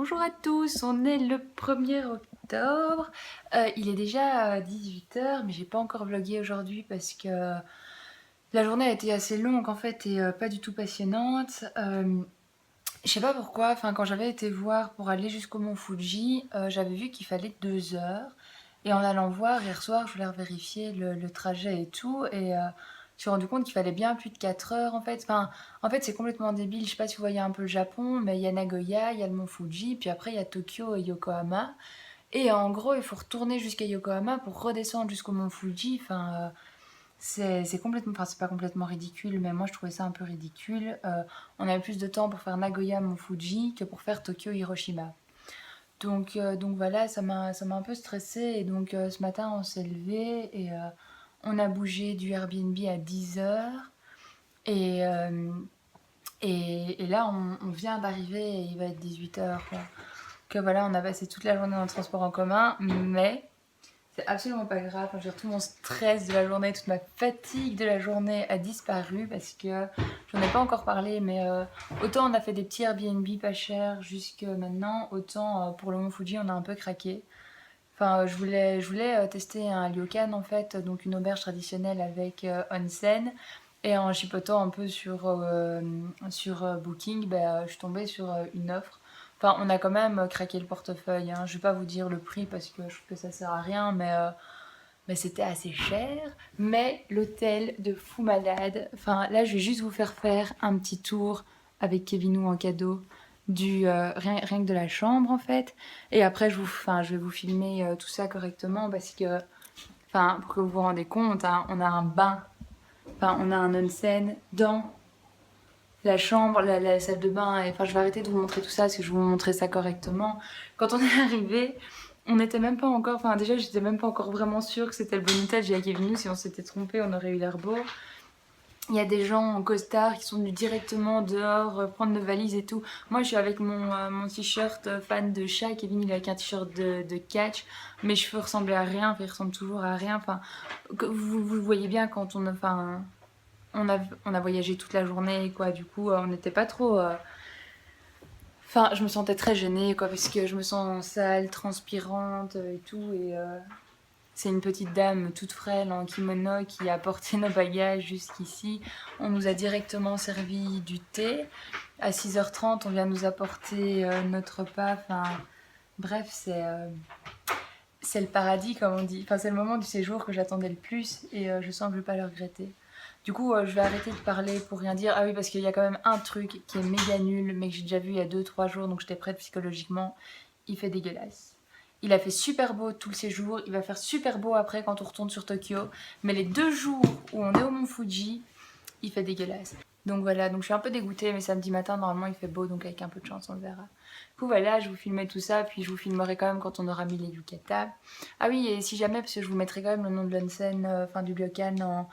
Bonjour à tous, on est le 1er octobre, il est déjà 18 h mais j'ai pas encore vlogué aujourd'hui parce que la journée a été assez longue en fait et pas du tout passionnante. Je sais pas pourquoi, enfin quand j'avais été voir pour aller jusqu'au mont Fuji, j'avais vu qu'il fallait 2 heures et en allant voir hier soir je voulais vérifier le trajet et tout et je me suis rendu compte qu'il fallait bien plus de 4 heures en fait. Enfin, en fait c'est complètement débile, je sais pas si vous voyez un peu le Japon, mais il y a Nagoya, il y a le mont Fuji, puis après il y a Tokyo et Yokohama. Et en gros il faut retourner jusqu'à Yokohama pour redescendre jusqu'au mont Fuji, enfin... c'est complètement, enfin c'est pas complètement ridicule, mais moi je trouvais ça un peu ridicule. On avait plus de temps pour faire Nagoya Mont Fuji que pour faire Tokyo Hiroshima. Donc voilà, ça m'a un peu stressée et donc ce matin on s'est levé et on a bougé du Airbnb à 10 heures et, et là on vient d'arriver et il va être 18 heures. Que voilà, on a passé toute la journée dans le transport en commun, mais c'est absolument pas grave. Enfin, tout mon stress de la journée, toute ma fatigue de la journée a disparu parce que j'en ai pas encore parlé, mais autant on a fait des petits Airbnb pas chers jusque maintenant, autant pour le Mont Fuji on a un peu craqué. Enfin, je voulais tester un ryokan en fait, donc une auberge traditionnelle avec onsen. Et en chipotant un peu sur Booking, je suis tombée sur une offre. Enfin, on a quand même craqué le portefeuille, hein. Je vais pas vous dire le prix parce que je trouve que ça sert à rien, mais c'était assez cher. Mais l'hôtel de fou malade. Enfin, là, je vais juste vous faire un petit tour avec Kevinou en cadeau rien que de la chambre en fait. Et après, je vais vous filmer tout ça correctement parce que, enfin, pour que vous vous rendez compte, hein, on a un bain. Enfin, on a un onsen dans la chambre, la salle de bain. Et, enfin, je vais arrêter de vous montrer tout ça parce que je vais vous montrer ça correctement. Quand on est arrivé, on n'était même pas encore... Enfin, déjà, j'étais même pas encore vraiment sûre que c'était le bon hôtel. J'ai dit à Kevin, si on s'était trompé, on aurait eu l'air beau. Il y a des gens en costard qui sont venus directement dehors prendre nos valises et tout. Moi, je suis avec mon t-shirt fan de chat. Kevin, il est avec un t-shirt de catch. Mes cheveux ressemblaient à rien. Enfin, ils ressemblent toujours à rien. Enfin, vous voyez bien quand on... Enfin, on a voyagé toute la journée, quoi. Du coup, on n'était pas trop... Enfin, je me sentais très gênée, quoi, parce que je me sens sale, transpirante et tout. Et c'est une petite dame toute frêle en kimono qui a porté nos bagages jusqu'ici. On nous a directement servi du thé. À 6h30, on vient nous apporter notre repas. Enfin, bref, c'est le paradis, comme on dit. Enfin, c'est le moment du séjour que j'attendais le plus et je sens que je ne vais pas le regretter. Du coup, je vais arrêter de parler pour rien dire. Ah oui, parce qu'il y a quand même un truc qui est méga nul, mais que j'ai déjà vu il y a 2-3 jours, donc j'étais prête psychologiquement. Il fait dégueulasse. Il a fait super beau tout le séjour, il va faire super beau après quand on retourne sur Tokyo. Mais les 2 jours où on est au mont Fuji, il fait dégueulasse. Donc voilà, donc je suis un peu dégoûtée, mais samedi matin, normalement, il fait beau, donc avec un peu de chance, on le verra. Du coup, voilà, je vous filmais tout ça, puis je vous filmerai quand même quand on aura mis les yucata. Ah oui, et si jamais, parce que je vous mettrai quand même le nom de l'onsen, enfin du ryokan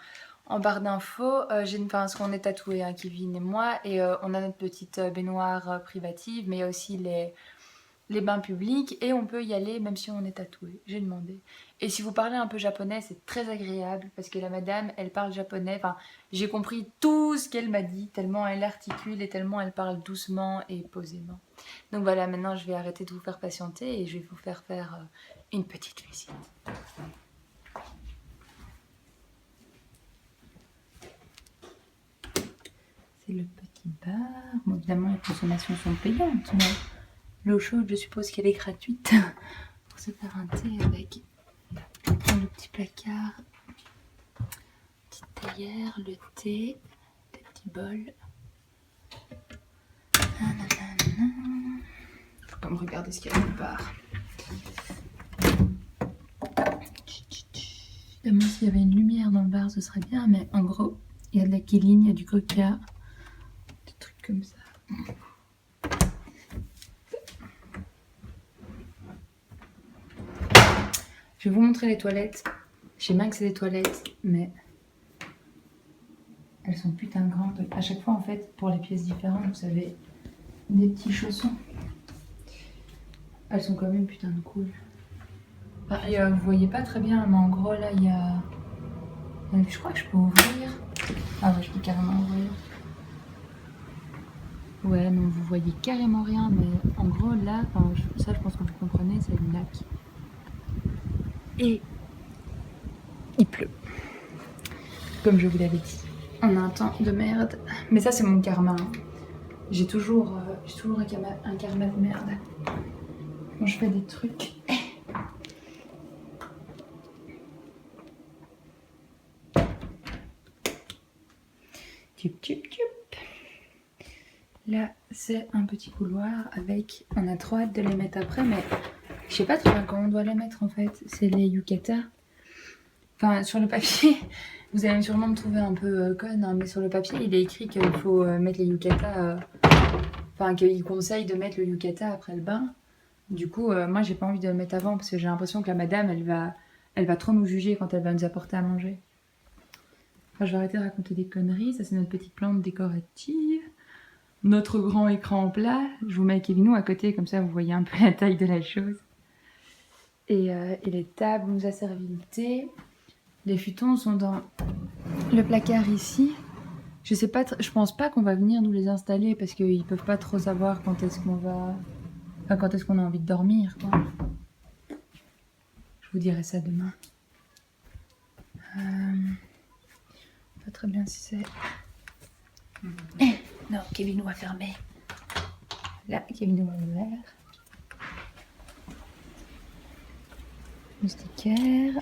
en barre d'infos, parce qu'on est tatoués, hein, Kevin et moi, et on a notre petite baignoire privative, mais il y a aussi les bains publics, et on peut y aller même si on est tatoué, j'ai demandé. Et si vous parlez un peu japonais, c'est très agréable, parce que la madame, elle parle japonais, enfin, j'ai compris tout ce qu'elle m'a dit, tellement elle articule et tellement elle parle doucement et posément. Donc voilà, maintenant je vais arrêter de vous faire patienter, et je vais vous faire une petite visite. C'est le petit bar. Bon, évidemment, les consommations sont payantes, mais l'eau chaude, je suppose qu'elle est gratuite pour se faire un thé avec. Je vais prendre le petit placard, petite théière, le thé, des petits bols. Faut pas me regarder ce qu'il y a dans le bar. Évidemment, s'il y avait une lumière dans le bar, ce serait bien, mais en gros, il y a de la kéline, il y a du coca, des trucs comme ça. Je vais vous montrer les toilettes. Je sais bien que c'est des toilettes, mais elles sont putain de grandes. À chaque fois, en fait, pour les pièces différentes, vous savez, des petits chaussons. Elles sont quand même putain de cool. Et, vous voyez pas très bien, mais en gros, là, il y a... Je crois que je peux ouvrir. Ah ouais, je peux carrément ouvrir. Ouais, non, vous voyez carrément rien, mais en gros, là, ça, je pense que vous comprenez, c'est une lac. Et il pleut, comme je vous l'avais dit. On a un temps de merde. Mais ça, c'est mon karma. Hein. J'ai toujours un karma de merde. Quand je fais des trucs. Tup, tup, tup. Là, c'est un petit couloir avec... On a trop hâte de les mettre après, mais je sais pas trop quand on doit les mettre en fait. C'est les yukata. Enfin, sur le papier, vous allez sûrement me trouver un peu conne, hein, mais sur le papier, il est écrit qu'il faut mettre les yukata... Enfin, qu'il conseille de mettre le yukata après le bain. Du coup, moi, j'ai pas envie de le mettre avant parce que j'ai l'impression que la madame, elle va trop nous juger quand elle va nous apporter à manger. Enfin, je vais arrêter de raconter des conneries. Ça, c'est notre petite plante décorative. Notre grand écran plat. Je vous mets Kevinou à côté, comme ça, vous voyez un peu la taille de la chose. Et les tables, on nous a servi le thé. Les futons sont dans le placard ici. Je sais pas, je pense pas qu'on va venir nous les installer parce qu'ils peuvent pas trop savoir quand est-ce qu'on va... Enfin, quand est-ce qu'on a envie de dormir, quoi. Je vous dirai ça demain. Pas très bien si c'est... Non, Kevin va fermer. Là, Kevin va ouvert. Moustiquaire.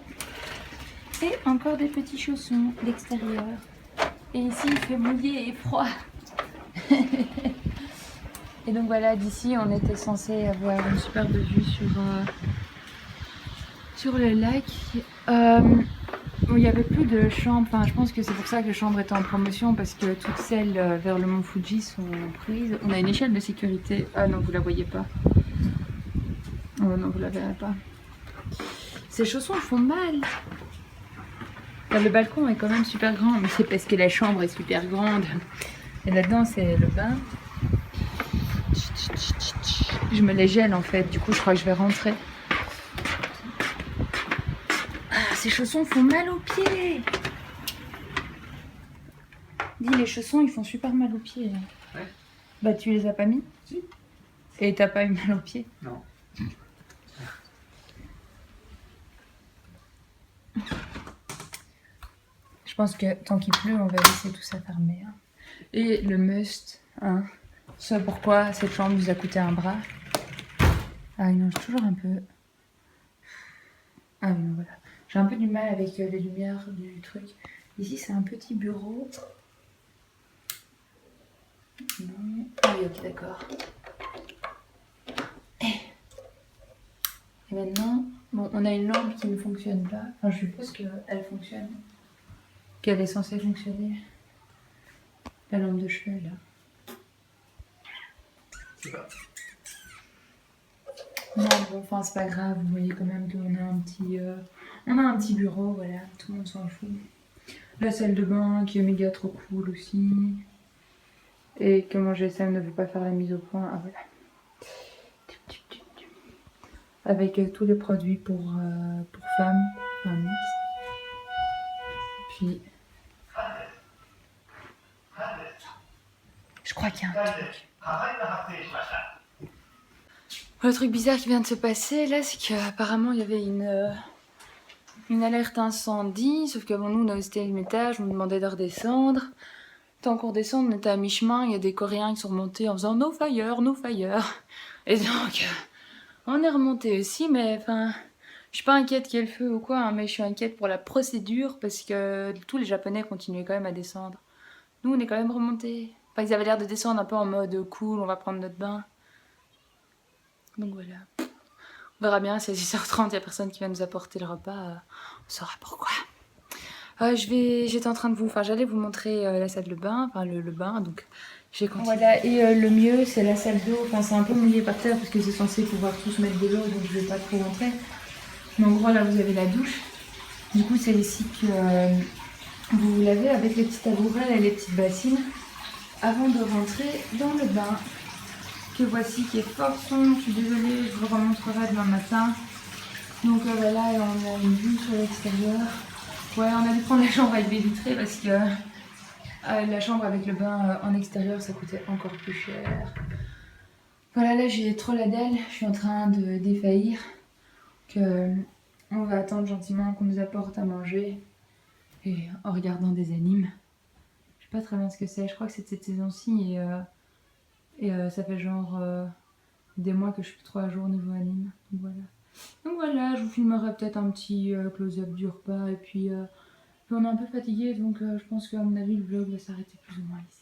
Et encore des petits chaussons d'extérieur. Et ici, il fait mouillé et froid. Et donc voilà, d'ici, on était censé avoir une superbe vue sur le lac. Il n'y avait plus de chambres. Enfin, je pense que c'est pour ça que les chambres étaient en promotion, parce que toutes celles vers le mont Fuji sont prises. On a une échelle de sécurité. Ah non, vous la voyez pas. Oh non, vous la verrez pas. Ces chaussons font mal. Enfin, le balcon est quand même super grand, mais c'est parce que la chambre est super grande. Et là-dedans, c'est le bain. Je me les gèle en fait, du coup je crois que je vais rentrer. Ah, ces chaussons font mal aux pieds. Dis, les chaussons ils font super mal aux pieds. Ouais. Bah tu les as pas mis? Si. Et t'as pas eu mal aux pieds? Non. Je pense que tant qu'il pleut, on va laisser tout ça fermé. Hein. Et le must, hein. C'est pourquoi cette chambre nous a coûté un bras. Ah non, j'ai toujours un peu... Ah non, voilà. J'ai un peu du mal avec les lumières du truc. Ici, c'est un petit bureau. Non. Ah oui, ok, d'accord. Et maintenant, bon, on a une lampe qui ne fonctionne pas. Enfin, je suppose qu'elle fonctionne. Qu'elle est censée fonctionner. La lampe de chevet, là. C'est pas. Non, bon, enfin, c'est pas grave. Vous voyez quand même qu'on a un petit bureau, voilà. Tout le monde s'en fout. La salle de bain qui est méga trop cool aussi. Et que mon GSM ne veut pas faire la mise au point. Ah voilà. Avec tous les produits pour femmes. Enfin, puis... Je crois qu'il y a un truc. Le truc bizarre qui vient de se passer là, c'est qu'apparemment il y avait une alerte incendie. Sauf que bon, nous on a au 7e étage, on nous demandait de redescendre. Tant qu'on redescend, on était à mi-chemin, il y a des Coréens qui sont remontés en faisant no fire, no fire. Et donc, on est remonté aussi, mais enfin, je suis pas inquiète qu'il y ait le feu ou quoi, hein, mais je suis inquiète pour la procédure parce que tous les Japonais continuaient quand même à descendre. Nous, on est quand même remontés. Enfin, ils avaient l'air de descendre un peu en mode cool, on va prendre notre bain. Donc voilà. On verra bien si à 6h30, il n'y a personne qui va nous apporter le repas. On saura pourquoi. J'étais en train de j'allais vous montrer la salle de bain, enfin le bain, donc j'ai continué. Voilà, et le mieux c'est la salle d'eau, enfin c'est un peu mouillé par terre parce que c'est censé pouvoir tous mettre de l'eau, donc je vais pas trop rentrer. Mais en gros là vous avez la douche, du coup c'est ici que vous vous lavez avec les petits tabourets et les petites bassines avant de rentrer dans le bain, que voici, qui est fort sombre, je suis désolée, je vous remontrerai demain matin. Donc voilà, et on a une vue sur l'extérieur. Ouais, on a dû prendre la chambre avec des vitrées parce que La chambre avec le bain en extérieur, ça coûtait encore plus cher. Voilà, là j'ai trop la dalle, je suis en train de défaillir. On va attendre gentiment qu'on nous apporte à manger. Et en regardant des animes. Je sais pas très bien ce que c'est, je crois que c'est de cette saison-ci et ça fait genre des mois que je suis plus trop à jour niveau anime. Donc voilà, je vous filmerai peut-être un petit close-up du repas et puis on est un peu fatigué donc je pense qu'à mon avis le vlog va s'arrêter plus ou moins ici.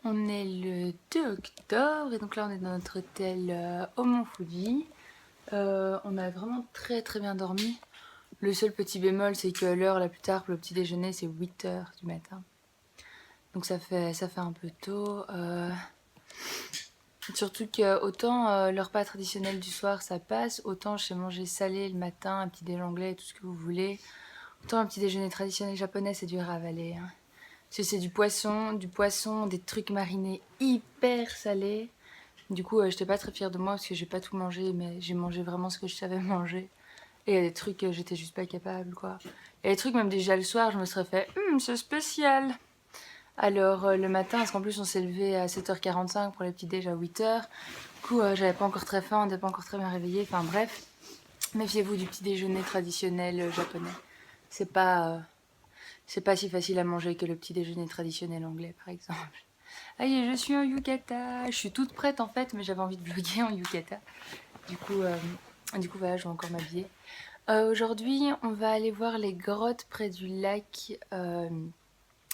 On est le 2 octobre et donc là on est dans notre hôtel au Mont Fuji. On a vraiment très bien dormi. Le seul petit bémol c'est que l'heure la plus tard pour le petit déjeuner c'est 8h du matin. Donc ça fait un peu tôt. Surtout que autant le repas traditionnel du soir ça passe, autant je sais manger salé le matin, un petit déjeuner anglais, tout ce que vous voulez. Autant un petit déjeuner traditionnel japonais c'est dur à avaler. Hein. Parce que c'est du poisson, des trucs marinés hyper salés. Du coup, j'étais pas très fière de moi parce que j'ai pas tout mangé, mais j'ai mangé vraiment ce que je savais manger. Et il y a des trucs que j'étais juste pas capable, quoi. Et les trucs, même déjà le soir, je me serais fait c'est spécial. Alors, le matin, parce qu'en plus, on s'est levé à 7h45 pour les petits déj à 8h. Du coup, j'avais pas encore très faim, on n'était pas encore très bien réveillés. Enfin, bref. Méfiez-vous du petit déjeuner traditionnel japonais. C'est pas si facile à manger que le petit déjeuner traditionnel anglais, par exemple. Allez, je suis en yukata. Je suis toute prête en fait, mais j'avais envie de vlogger en yukata. Du coup, voilà, je vais encore m'habiller. Aujourd'hui, on va aller voir les grottes près du lac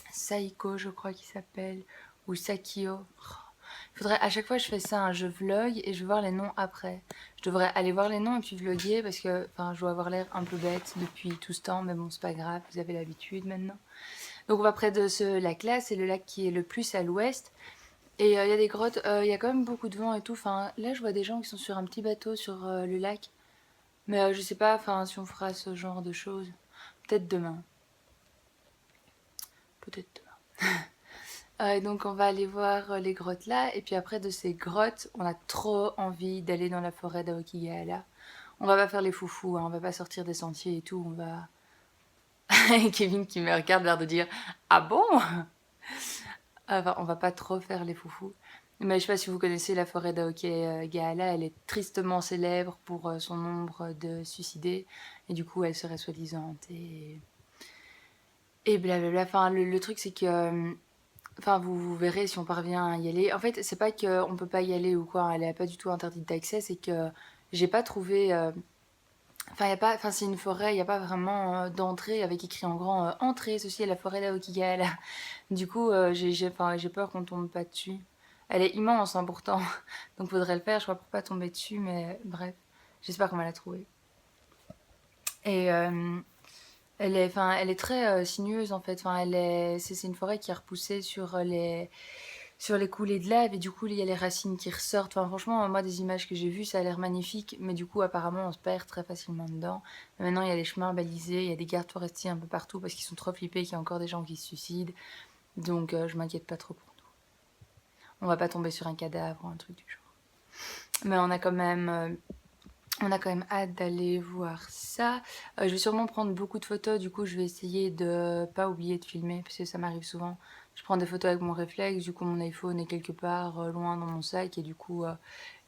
Saiko, je crois qu'il s'appelle, ou Sakio. Faudrait, à chaque fois je fais ça, je vlog et je vais voir les noms après. Je devrais aller voir les noms et puis vlogger parce que je dois avoir l'air un peu bête depuis tout ce temps, mais bon c'est pas grave, vous avez l'habitude maintenant. Donc on va près de ce lac-là, c'est le lac qui est le plus à l'ouest. Et il y a des grottes, il y a quand même beaucoup de vent et tout. Enfin, là je vois des gens qui sont sur un petit bateau sur le lac. Mais je sais pas si on fera ce genre de choses. Peut-être demain. Peut-être demain. Donc on va aller voir les grottes là. Et puis après de ces grottes, on a trop envie d'aller dans la forêt d'Aokigahara. On va pas faire les foufous, hein, on va pas sortir des sentiers et tout. On va... Kevin qui me regarde l'air de dire « Ah bon ?» Enfin, on va pas trop faire les foufous. Mais je sais pas si vous connaissez la forêt d'Aokigahara, elle est tristement célèbre pour son nombre de suicidés. Et du coup, elle serait soi-disant et blablabla. Enfin, le truc, c'est que... vous verrez si on parvient à y aller. En fait, c'est pas qu'on peut pas y aller ou quoi, elle est pas du tout interdite d'accès, c'est que j'ai pas trouvé... c'est une forêt, il n'y a pas vraiment d'entrée avec écrit en grand entrée, ceci est la forêt d'Aokigahara. Du coup, j'ai peur qu'on tombe pas dessus. Elle est immense, hein, pourtant. Donc, faudrait le faire, je crois, pour pas tomber dessus, mais bref. J'espère qu'on va la trouver. Et elle est très sinueuse, en fait. C'est une forêt qui est repoussée sur les coulées de lave et du coup il y a les racines qui ressortent. Franchement, moi des images que j'ai vues ça a l'air magnifique, mais du coup apparemment on se perd très facilement dedans. Mais maintenant il y a des chemins balisés, il y a des gardes forestiers un peu partout parce qu'ils sont trop flippés qu'il y a encore des gens qui se suicident. Donc je m'inquiète pas trop pour nous. On va pas tomber sur un cadavre ou un truc du genre. Mais on a quand même hâte d'aller voir ça. Je vais sûrement prendre beaucoup de photos, du coup je vais essayer de pas oublier de filmer parce que ça m'arrive souvent. Je prends des photos avec mon réflexe, du coup mon iPhone est quelque part loin dans mon sac et du coup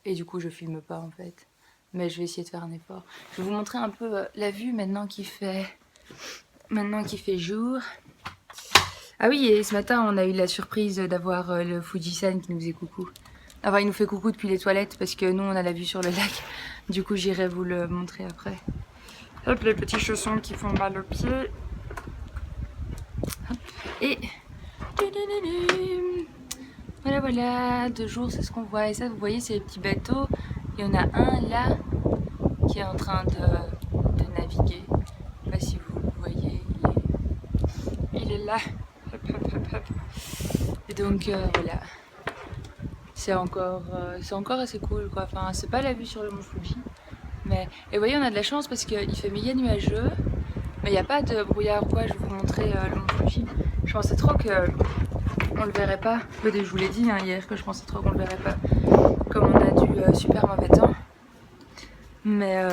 je filme pas en fait. Mais je vais essayer de faire un effort. Je vais vous montrer un peu la vue maintenant qu'il fait jour. Ah oui, et ce matin on a eu la surprise d'avoir le Fujisan qui nous faisait coucou. Enfin, il nous fait coucou depuis les toilettes parce que nous on a la vue sur le lac. Du coup j'irai vous le montrer après. Hop, les petits chaussons qui font mal aux pieds. Hop. Et voilà, de jour c'est ce qu'on voit. Et ça vous voyez c'est les petits bateaux. Il y en a un là qui est en train de naviguer. Je sais pas si vous voyez, il est là. Hop, hop, hop, hop. Et donc voilà. C'est encore assez cool quoi. Enfin, c'est pas la vue sur le mont Fuji. Et vous voyez, on a de la chance parce qu'il fait méga nuageux. Mais il n'y a pas de brouillard ou quoi, je vais vous montrer le mont Fuji. Je pensais trop que on le verrait pas. Je vous l'ai dit hein, hier que je pensais trop qu'on le verrait pas. Comme on a du super mauvais temps. Mais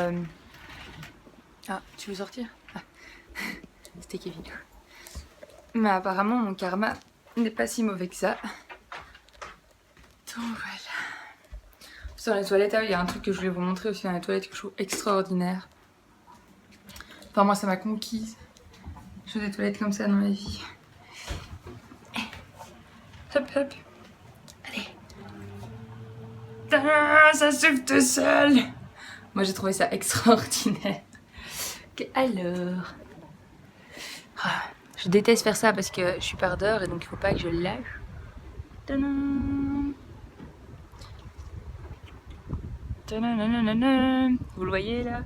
ah, tu veux sortir? Ah. C'était Kevin. Mais apparemment mon karma n'est pas si mauvais que ça. Donc voilà. Sur les toilettes, il y a un truc que je voulais vous montrer aussi dans les toilettes que je trouve extraordinaire. Enfin moi ça m'a conquise. Je fais des toilettes comme ça dans ma vie. Hop hop. Allez. Ah, ça s'ouvre tout seul. Moi j'ai trouvé ça extraordinaire. Alors. Ah, je déteste faire ça parce que je suis pardeur et donc il faut pas que je le lâche. Tadam. Tadam. Vous le voyez là?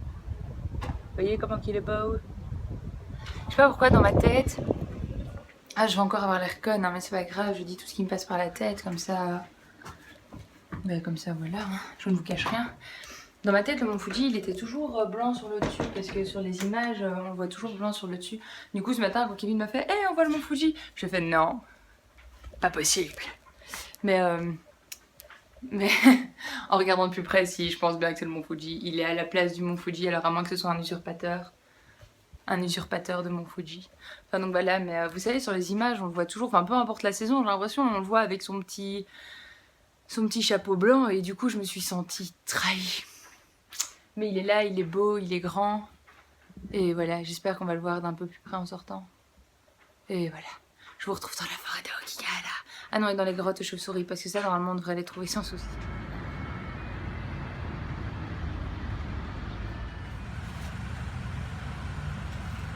Vous voyez comment il est beau? Je sais pas pourquoi dans ma tête. Ah, je vais encore avoir l'air conne, hein, mais c'est pas grave, je dis tout ce qui me passe par la tête, comme ça. Ben, comme ça, voilà, hein. Je ne vous cache rien. Dans ma tête, le mont Fuji, il était toujours blanc sur le dessus, parce que sur les images, on le voit toujours blanc sur le dessus. Du coup, ce matin, quand Kevin m'a fait « Hey, on voit le mont Fuji !» Je fais « Non, pas possible. » Mais en regardant de plus près, si je pense bien que c'est le mont Fuji. Il est à la place du mont Fuji, alors à moins que ce soit un usurpateur. Un usurpateur de mont Fuji. Enfin donc voilà, mais vous savez, sur les images, on le voit toujours, enfin peu importe la saison, j'ai l'impression on le voit avec son petit chapeau blanc, et du coup je me suis sentie trahie. Mais il est là, il est beau, il est grand, et voilà, j'espère qu'on va le voir d'un peu plus près en sortant. Et voilà, je vous retrouve dans la forêt de Okigahara. Ah non, et dans les grottes aux chauves-souris, parce que ça normalement on devrait les trouver sans souci.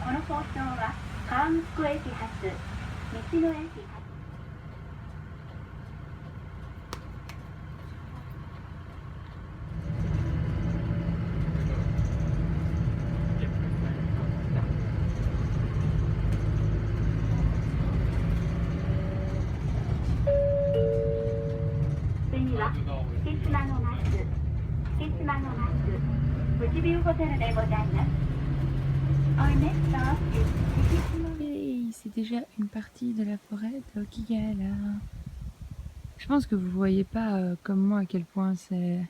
この放送は川口湖駅発道の駅発次は月島の那須富士ビューホテルでございます。Our next stop is Hey, c'est déjà une partie de la forêt de Okigahara. Je pense que vous voyez pas comme moi à quel point c'est...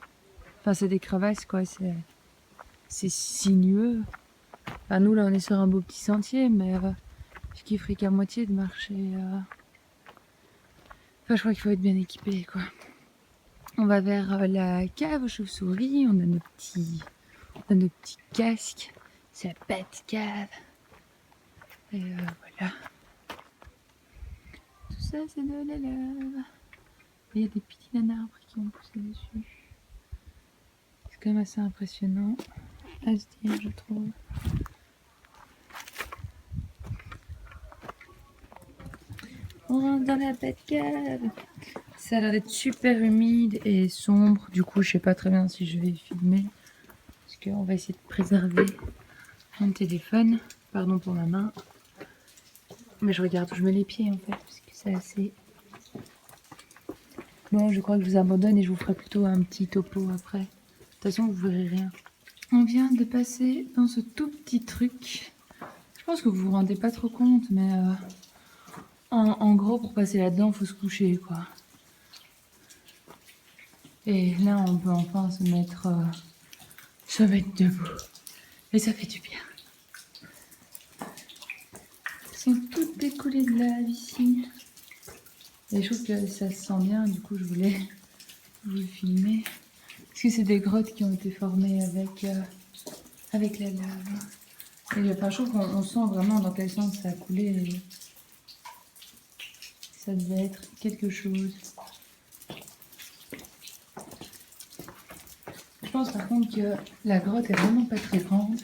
Enfin c'est des crevasses quoi, c'est sinueux. Enfin nous là on est sur un beau petit sentier mais je kifferais qu'à moitié de marcher. Enfin je crois qu'il faut être bien équipé quoi. On va vers la cave aux chauves-souris, on a nos petits casques. C'est la bête cave. Et voilà. Tout ça c'est de la lave. Et il y a des petits nanarbres qui ont poussé dessus. C'est quand même assez impressionnant à se dire, je trouve. On rentre dans la bête cave. Ça a l'air d'être super humide et sombre. Du coup, je sais pas très bien si je vais filmer. Parce qu'on va essayer de préserver mon téléphone. Pardon pour ma main. Mais je regarde où je mets les pieds en fait. Parce que c'est assez... Bon, je crois que je vous abandonne et je vous ferai plutôt un petit topo après. De toute façon, vous verrez rien. On vient de passer dans ce tout petit truc. Je pense que vous vous rendez pas trop compte, mais en gros, pour passer là-dedans, il faut se coucher, quoi. Et là, on peut enfin se mettre debout. Et ça fait du bien. Elles sont toutes décollées de lave ici. Et je trouve que ça se sent bien, du coup, je voulais vous filmer. Parce que c'est des grottes qui ont été formées avec la lave. Et enfin, je trouve qu'on sent vraiment dans quel sens ça a coulé. Et ça devait être quelque chose. Je pense par contre que la grotte est vraiment pas très grande.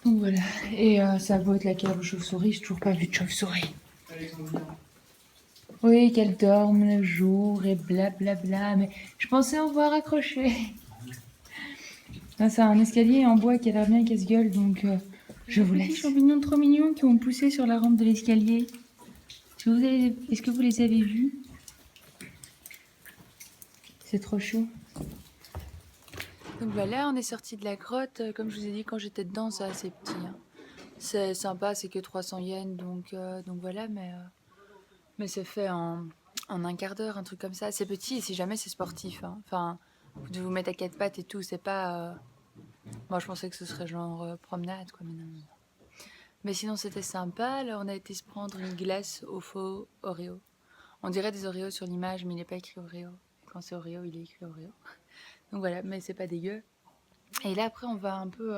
Donc voilà. Et ça a beau être la cave aux chauves-souris, j'ai toujours pas vu de chauve-souris. Oui, qu'elle dorme le jour et blablabla, mais je pensais en voir accroché. Là, c'est un escalier en bois qui a l'air bien casse-gueule, donc je vous laisse. Des champignons trop mignons qui ont poussé sur la rampe de l'escalier. Est-ce que vous les avez vus? C'est trop chaud. Donc voilà, on est sorti de la grotte. Comme je vous ai dit, quand j'étais dedans, c'est assez petit. Hein. C'est sympa, c'est que 300 yens, donc voilà, mais c'est fait en un quart d'heure, un truc comme ça. C'est petit et si jamais c'est sportif, hein. Enfin, vous devez vous mettre à quatre pattes et tout, c'est pas... Moi, je pensais que ce serait genre promenade, quoi, mais non. Mais sinon, c'était sympa. Là, on a été se prendre une glace au faux Oreo. On dirait des Oreos sur l'image, mais il n'est pas écrit Oreo. Quand c'est Oreo, il est écrit Oreo. Donc voilà, mais c'est pas dégueu. Et là, après, on va un peu...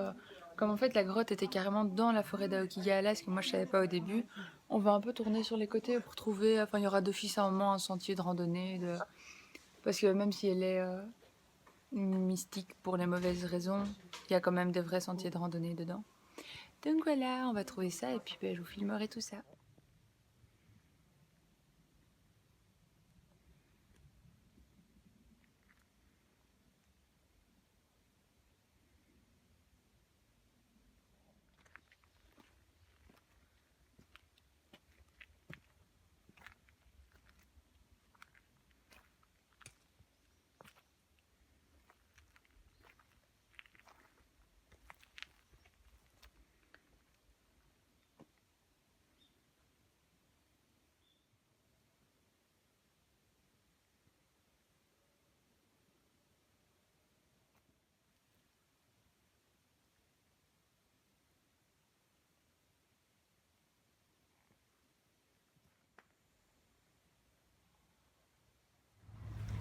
comme en fait, la grotte était carrément dans la forêt d'Aokigahara, ce que moi, je savais pas au début. On va un peu tourner sur les côtés pour trouver... Enfin, il y aura d'office à un moment un sentier de randonnée. Parce que même si elle est mystique pour les mauvaises raisons, il y a quand même des vrais sentiers de randonnée dedans. Donc voilà, on va trouver ça et puis ben, je vous filmerai tout ça.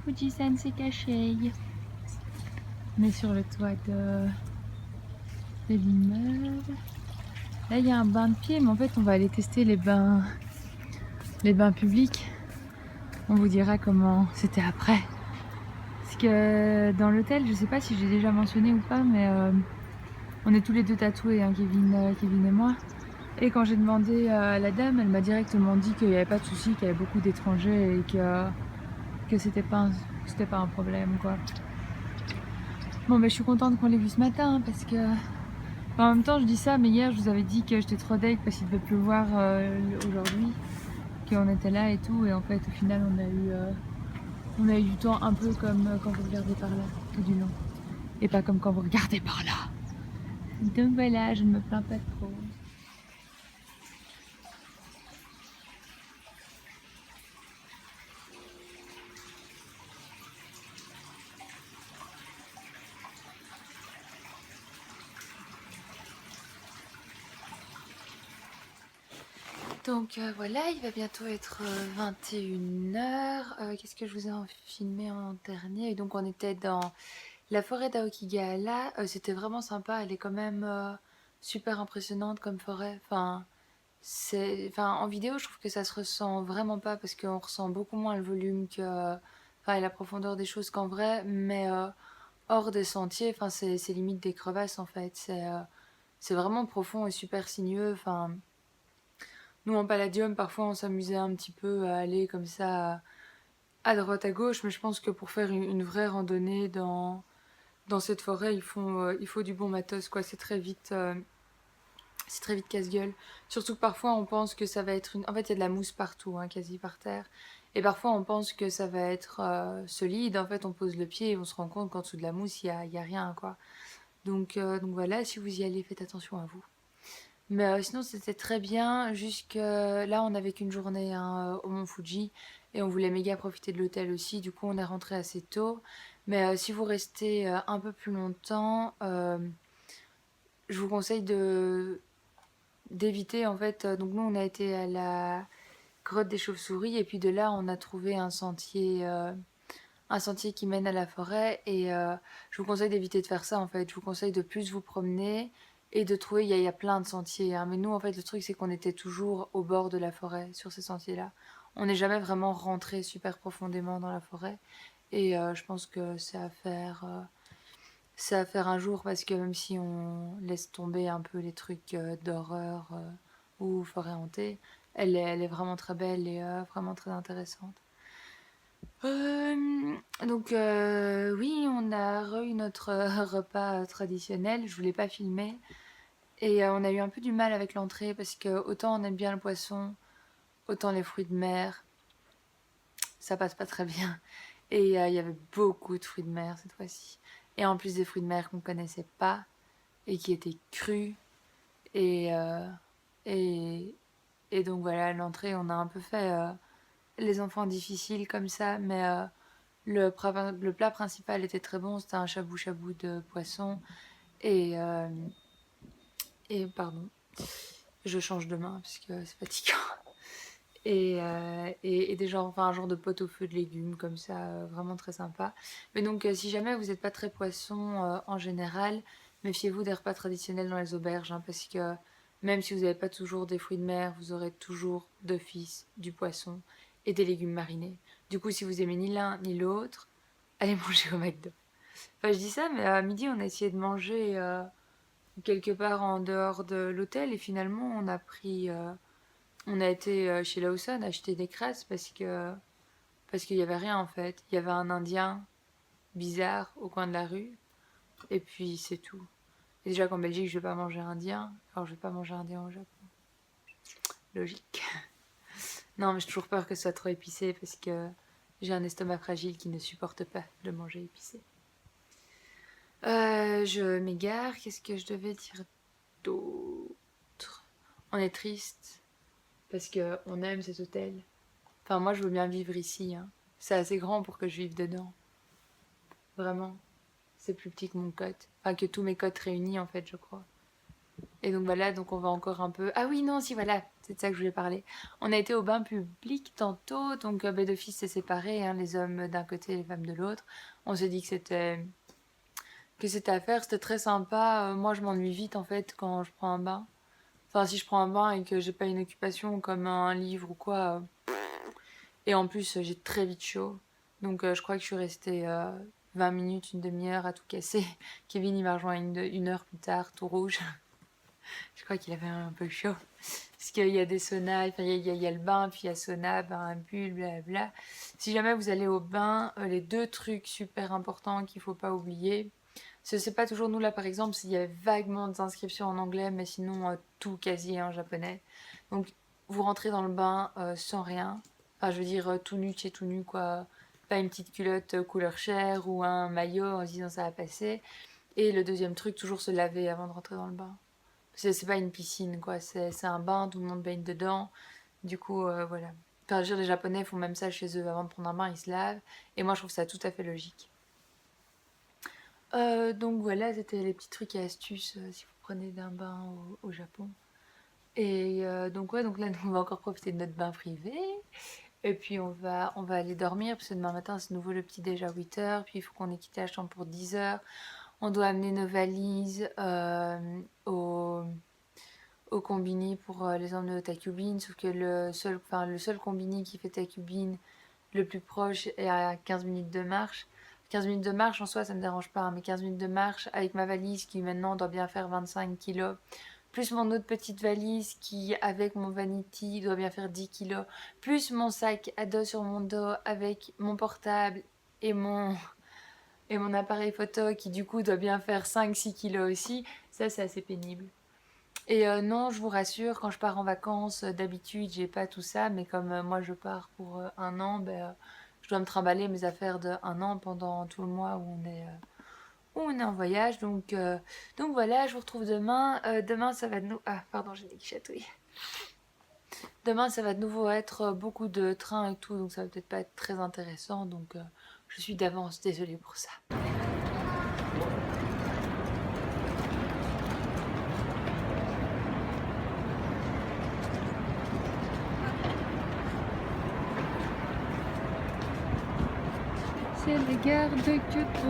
Fujisan s'est caché. On est sur le toit de l'immeuble. Là, il y a un bain de pied, mais en fait, on va aller tester les bains publics. On vous dira comment c'était après. Parce que dans l'hôtel, je sais pas si j'ai déjà mentionné ou pas, mais on est tous les deux tatoués, hein, Kevin et moi. Et quand j'ai demandé à la dame, elle m'a directement dit qu'il n'y avait pas de souci, qu'il y avait beaucoup d'étrangers et que c'était pas un problème, quoi. Bon, ben, je suis contente qu'on l'ait vu ce matin, hein, parce que... Enfin, en même temps, je dis ça, mais hier, je vous avais dit que j'étais trop deg parce qu'il devait pleuvoir aujourd'hui, qu'on était là et tout, et en fait, au final, on a eu du temps un peu comme quand vous regardez par là, et du long. Et pas comme quand vous regardez par là. Donc voilà, je ne me plains pas trop. Donc voilà, il va bientôt être 21h. Qu'est-ce que je vous ai filmé en dernier? Et donc on était dans la forêt d'Aokigahara. C'était vraiment sympa, elle est quand même super impressionnante comme forêt. Enfin, en vidéo, je trouve que ça se ressent vraiment pas parce qu'on ressent beaucoup moins le volume enfin, et la profondeur des choses qu'en vrai, mais hors des sentiers, enfin, c'est limite des crevasses en fait. C'est vraiment profond et super sinueux. Enfin, nous en Palladium, parfois on s'amusait un petit peu à aller comme ça à droite à gauche, mais je pense que pour faire une vraie randonnée dans cette forêt, il faut du bon matos, quoi. C'est très vite casse-gueule. Surtout que parfois on pense que ça va être une... En fait, il y a de la mousse partout, hein, quasi par terre. Et parfois on pense que ça va être solide. En fait, on pose le pied et on se rend compte qu'en dessous de la mousse, il y a rien, quoi. Donc voilà, si vous y allez, faites attention à vous. Mais sinon, c'était très bien. Jusque là, on n'avait qu'une journée, hein, au Mont Fuji. Et on voulait méga profiter de l'hôtel aussi. Du coup, on est rentré assez tôt. Mais si vous restez un peu plus longtemps, je vous conseille d'éviter en fait. Donc nous, on a été à la grotte des chauves-souris et puis de là, on a trouvé un sentier qui mène à la forêt. Et je vous conseille d'éviter de faire ça en fait. Je vous conseille de plus vous promener et de trouver. Il y a plein de sentiers, hein. Mais nous, en fait, le truc c'est qu'on était toujours au bord de la forêt sur ces sentiers-là. On n'est jamais vraiment rentré super profondément dans la forêt. Et je pense que c'est à faire un jour parce que même si on laisse tomber un peu les trucs d'horreur ou forêt hantée, elle est vraiment très belle et vraiment très intéressante. Oui, on a eu notre repas traditionnel. Je voulais pas filmer et on a eu un peu du mal avec l'entrée parce que autant on aime bien le poisson, autant les fruits de mer, ça passe pas très bien. Et il y avait beaucoup de fruits de mer cette fois-ci. Et en plus des fruits de mer qu'on connaissait pas et qui étaient crus. Et, et, et donc voilà, à l'entrée, on a un peu fait les enfants difficiles comme ça, mais le plat principal était très bon, c'était un shabu-shabu de poisson. Et, euh, et pardon, je change de main parce que c'est fatigant. Et des genres, enfin, un genre de pot au feu de légumes comme ça, vraiment très sympa. Mais donc, si jamais vous n'êtes pas très poisson en général, méfiez-vous des repas traditionnels dans les auberges, hein, parce que même si vous n'avez pas toujours des fruits de mer, vous aurez toujours d'office du poisson et des légumes marinés. Du coup, si vous aimez ni l'un ni l'autre, allez manger au McDo. Enfin, je dis ça, mais à midi, on a essayé de manger quelque part en dehors de l'hôtel et finalement, on a été chez Lawson acheter des crêpes parce qu'il y avait rien en fait. Il y avait un Indien bizarre au coin de la rue et puis c'est tout. Et déjà qu'en Belgique je vais pas manger indien, alors je vais pas manger indien au Japon. Logique. Non mais j'ai toujours peur que ce soit trop épicé parce que j'ai un estomac fragile qui ne supporte pas de manger épicé. Je m'égare. Qu'est-ce que je devais dire d'autre? On est triste parce que on aime cet hôtel. Enfin, moi, je veux bien vivre ici, hein. C'est assez grand pour que je vive dedans. Vraiment. C'est plus petit que mon cote. Enfin, que tous mes cotes réunis, en fait, je crois. Et donc voilà, donc on va encore un peu... Ah oui, non, si, voilà. C'est de ça que je voulais parler. On a été au bain public tantôt. Donc, d'office, c'est séparé, hein, les hommes d'un côté et les femmes de l'autre. On s'est dit que c'était à faire. C'était très sympa. Moi, je m'ennuie vite, en fait, quand je prends un bain. Enfin, si je prends un bain et que j'ai pas une occupation comme un livre ou quoi... Et en plus, j'ai très vite chaud. Donc, je crois que je suis restée 20 minutes, une demi-heure à tout casser. Kevin, il m'a rejoint une heure plus tard, tout rouge. Je crois qu'il avait un peu chaud. Parce qu'il y a des saunas, enfin, il y a le bain, puis il y a sauna, bain, bulle, blablabla. Si jamais vous allez au bain, les deux trucs super importants qu'il faut pas oublier, c'est pas toujours nous là par exemple, s'il y a vaguement des inscriptions en anglais, mais sinon tout quasi en japonais. Donc vous rentrez dans le bain sans rien. Enfin, je veux dire, tout nu, chez tout nu, quoi. Pas une petite culotte couleur chair ou un maillot en se disant ça va passer. Et le deuxième truc, toujours se laver avant de rentrer dans le bain. C'est pas une piscine, quoi. C'est un bain, tout le monde baigne dedans. Du coup, voilà. Enfin, je veux dire, les Japonais font même ça chez eux. Avant de prendre un bain, ils se lavent. Et moi, je trouve ça tout à fait logique. Donc voilà, c'était les petits trucs et astuces si vous prenez d'un bain au Japon. Et donc ouais, donc là, on va encore profiter de notre bain privé. Et puis on va aller dormir, parce que demain matin c'est nouveau le petit déj à 8h, puis il faut qu'on ait quitté la chambre pour 10h. On doit amener nos valises au combini pour les emmener au Takubin, sauf que le seul combini qui fait Takubin le plus proche est à 15 minutes de marche. 15 minutes de marche en soi ça me dérange pas, hein, mais 15 minutes de marche avec ma valise qui maintenant doit bien faire 25 kilos, plus mon autre petite valise qui, avec mon vanity, doit bien faire 10 kilos, plus mon sac à dos sur mon dos avec mon portable et mon appareil photo qui du coup doit bien faire 5-6 kilos aussi, ça c'est assez pénible. Et non, je vous rassure, quand je pars en vacances, d'habitude j'ai pas tout ça, mais comme moi je pars pour un an, je dois me trimballer mes affaires de un an pendant tout le mois où on est en voyage. Donc voilà, je vous retrouve demain. Demain, ça va de nouveau... Ah, pardon, j'ai dit que chatouille. Demain, ça va de nouveau être beaucoup de trains et tout, donc ça va peut-être pas être très intéressant. Donc je suis d'avance désolée pour ça. C'est les gares de Kyoto.